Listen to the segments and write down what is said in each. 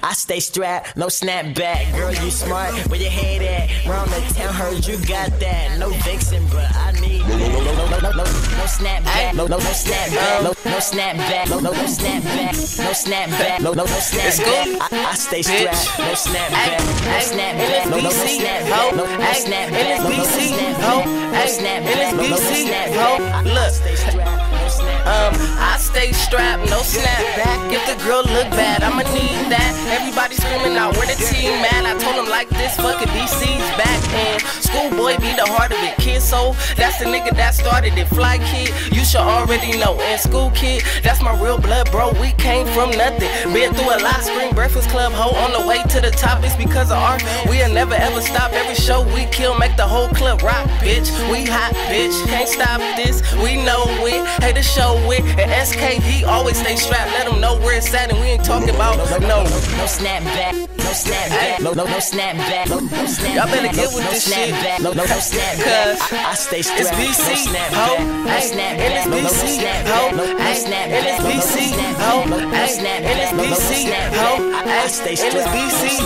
I stay strapped, no snapback. Girl, you smart, where your head at? Round the town, heard you got that. No vixen, but I need no snapback, no snapback, no snapback, no snapback, no snapback, no snapback. I stay strapped, no snapback, no snapback, no snapback, no snapback, no snapback, no snapback. Look, I stay strapped, no snapback. If the girl look bad, I'ma need that. Everybody screaming out, where the team at? I told them like this, fucking DC's back. And Schoolboy be the heart of it. Kid Soul, that's the nigga that started it. Fly Kid, you should already know. And School Kid, that's my real blood, bro. We came from nothing. Been through a lot, Spring Breakfast Club, ho. On the way to the top, it's because of art. We'll never ever stop. Every show we kill, make the whole club rock, bitch. We hot, bitch. Can't stop this. We know it. Hey, the show with. And SKD always stay strapped. Let them know where it's at, and we ain't talking about no snapback, no snapback, no snapback, no snapback. Y'all better get with this shit. No snapback. Cause I stay strapped. It's BC, ho. And it's BC, ho. And it's BC, ho. And it's BC, ho. I stay strapped. And it's BC,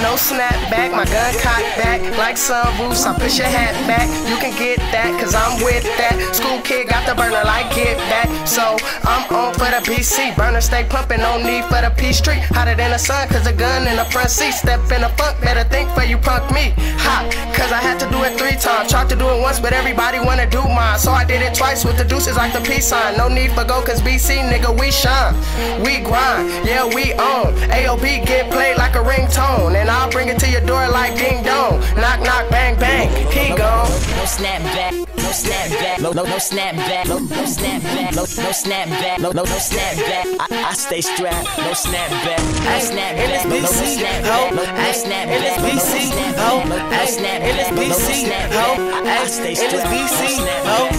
no snapback. My gun cocked back like sunroofs. I push your hat back. You can get that, cause I'm with that. School Kid got the burner like get back. So I'm on for the BC. Burner stay pumping, no need for the P Street. Hotter than the sun, cause the gun in the front seat. Step in the funk, better think for you punk me. Hot, cause I had to do it 3 times. Tried to do it once, but everybody wanna do mine. So I did it twice with the deuces like the peace sign. No need for go, cause BC, nigga, we shine. We grind, yeah, we own. AOB get played like a ringtone. And I'll bring it to your door like ding dong. Knock, knock, bang, bang, he gone. No snapback, no snapback, no snapback, no snapback, no snapback, no snapback. I stay strapped, no snapback, no snapback, and it's BC, ho. And it's BC, ho. And it's BC, ho. I stay strapped, and it's BC, ho.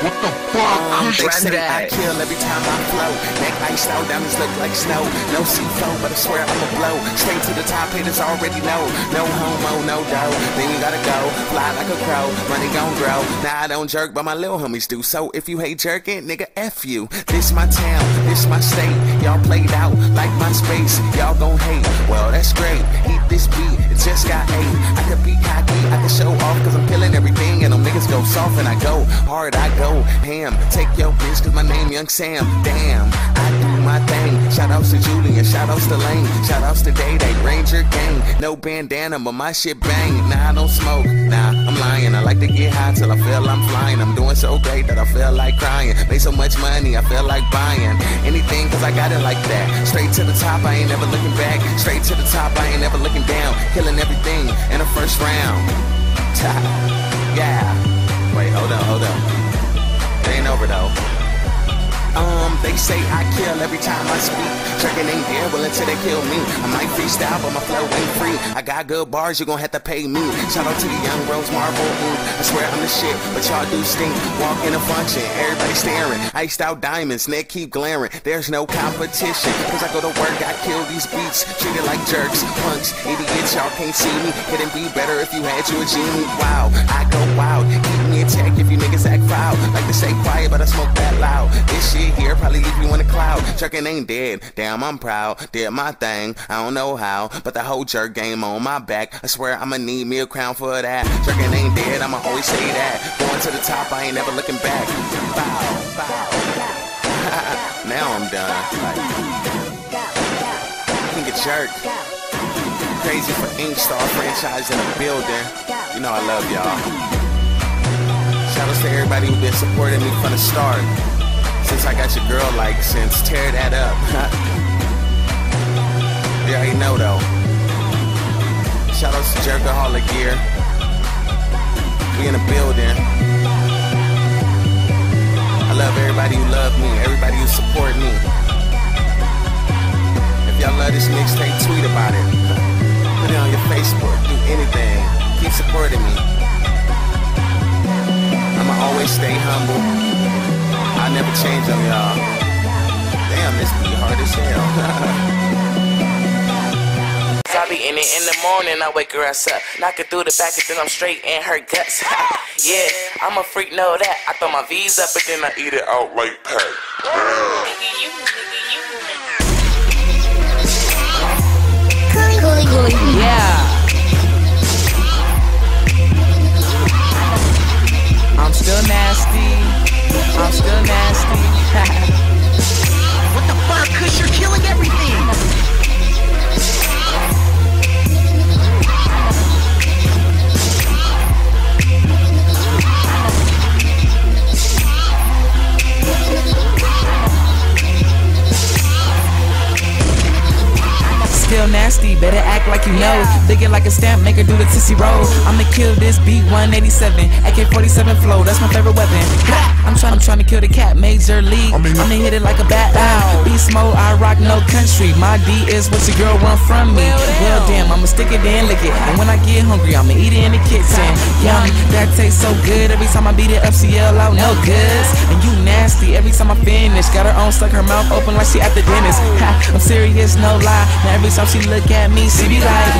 What the fuck? They say I kill every time I flow. Neck iced out, diamonds look like snow. No C4, but I swear I'ma blow. Straight to the top, haters already know. No homo, no dough. Then you gotta go, fly like a crow. Money gon' grow. Nah, I don't jerk, but my little homies do. So if you hate jerking, nigga, F you. This my town, this my state. Y'all played out like my space. Y'all gon' hate. Well, that's great. Eat this beat, it just got 8. I could be cocky, I could show off, cause I'm killing everything. And them niggas go soft and I go hard, I go ham. Take your bitch, cause my name Young Sam. Damn, I do my thing. Shout outs to Julian, shout outs to Lane, shout outs to Day Day, Ranger Gang. No bandana, but my shit bang. Nah, I don't smoke, nah, I'm lying. I like to get high till I feel I'm flying. I'm doing so great that I feel like crying. Made so much money, I feel like buying anything, cause I got it like that. Straight to the top, I ain't never looking back. Straight to the top, I ain't never looking down. Killing everything in the first round. Yeah. Wait, hold on. It ain't over though. They say I kill every time I speak. Tricking ain't there, well until they kill me. I might freestyle, but my flow ain't free. I got good bars, you gon' have to pay me. Shout out to the young bros, Marvel Inc. I swear I'm the shit, but y'all do stink. Walk in a function, everybody staring. Iced out diamonds, neck keep glaring. There's no competition, cause I go to work, I kill these beats. Treated like jerks, punks, idiots, y'all can't see me. Couldn't be better if you had you a genie. Wow, I go wild. Keep me in check if you niggas act foul. Like to stay quiet, but I smoke that loud. This shit here probably leave you in a cloud. Jerkin' ain't dead, damn I'm proud. Did my thing, I don't know how, but the whole jerk game on my back. I swear I'ma need me a crown for that. Jerkin' ain't dead, I'ma always say that. Going to the top, I ain't never looking back. Bow. Now I'm done. King of Jerk. Crazy for Inkstar franchise in the building. You know I love y'all. Shout outs to everybody who been supporting me from the start. Since I got your girl license, tear that up. You already know though. Shout outs to Jerkaholic Gear. We in the building. I love everybody who love me, everybody who support me. If y'all love this mixtape, tweet about it. Put it on your Facebook, do anything. Keep supported me. I'ma always stay humble. I never change on y'all. Damn, this be hard as hell. I be in it in the morning, I wake her ass up, knock it through the back, and then I'm straight in her guts. Yeah, I'm a freak, know that. I throw my V's up, but then I eat it out like Pat. Yeah. I'm still nasty. I'm still nasty. What the fuck? Cause you're killing everything. Still nasty, better act like you know. Thinking like a stamp, make her do the tissy roll. I'ma kill this beat 187, AK-47 flow, that's my favorite weapon. I'm trying to kill the cat, major league. I'ma hit it like a bat. Beast mode, I rock no country. My D is what your girl want from me. Well damn, I'ma stick it in, lick it. And when I get hungry, I'ma eat it in the kitchen. Yum, that tastes so good. Every time I beat it up, CLO, no goods. And you nasty, every time I finish. Got her own, stuck her mouth open like she at the dentist. I'm serious, no lie. Now every time she look at me, she be like.